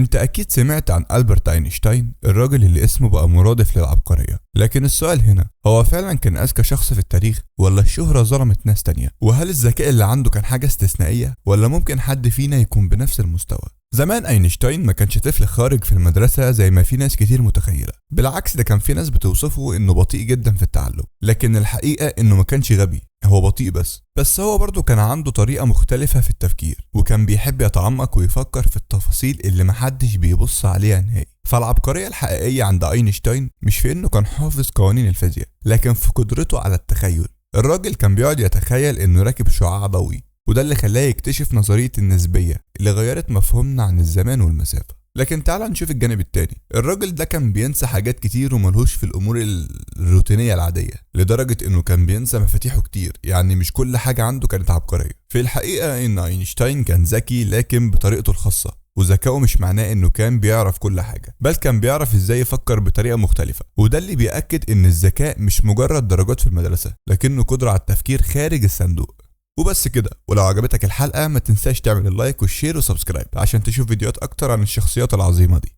انت اكيد سمعت عن ألبرت اينشتاين، الراجل اللي اسمه بقى مرادف للعبقرية. لكن السؤال هنا، هو فعلا كان اذكى شخص في التاريخ ولا الشهرة ظلمت ناس تانية؟ وهل الذكاء اللي عنده كان حاجة استثنائية ولا ممكن حد فينا يكون بنفس المستوى؟ زمان اينشتاين ما كانش طفل خارج في المدرسة زي ما في ناس كتير متخيلة، بالعكس ده كان في ناس بتوصفه انه بطيء جدا في التعلم، لكن الحقيقة انه ما كانش غبي، هو بطيء بس هو برضه كان عنده طريقة مختلفة في التفكير، وكان بيحب يتعمق ويفكر في التفاصيل اللي محدش بيبص عليها نهائي. فالعبقرية الحقيقية عند اينشتاين مش في انه كان حافظ قوانين الفيزياء، لكن في قدرته على التخيل. الراجل كان بيقعد يتخيل انه راكب شعاع ضوئي، وده اللي خلاه يكتشف نظرية النسبية اللي غيرت مفهومنا عن الزمان والمسافة. لكن تعال نشوف الجانب التاني، الراجل ده كان بينسى حاجات كتير وملهوش في الامور الروتينية العادية، لدرجة انه كان بينسى مفاتيحه كتير، يعني مش كل حاجة عنده كانت عبقرية. في الحقيقة ان اينشتاين كان ذكي لكن بطريقته الخاصة، وذكائه مش معناه انه كان بيعرف كل حاجة، بل كان بيعرف ازاي يفكر بطريقة مختلفة. وده اللي بيأكد ان الذكاء مش مجرد درجات في المدرسة، لكنه قدرة على التفكير خارج الصندوق. وبس كده، ولو عجبتك الحلقة ما تنساش تعمل اللايك والشير وسبسكرايب عشان تشوف فيديوهات اكتر عن الشخصيات العظيمة دي.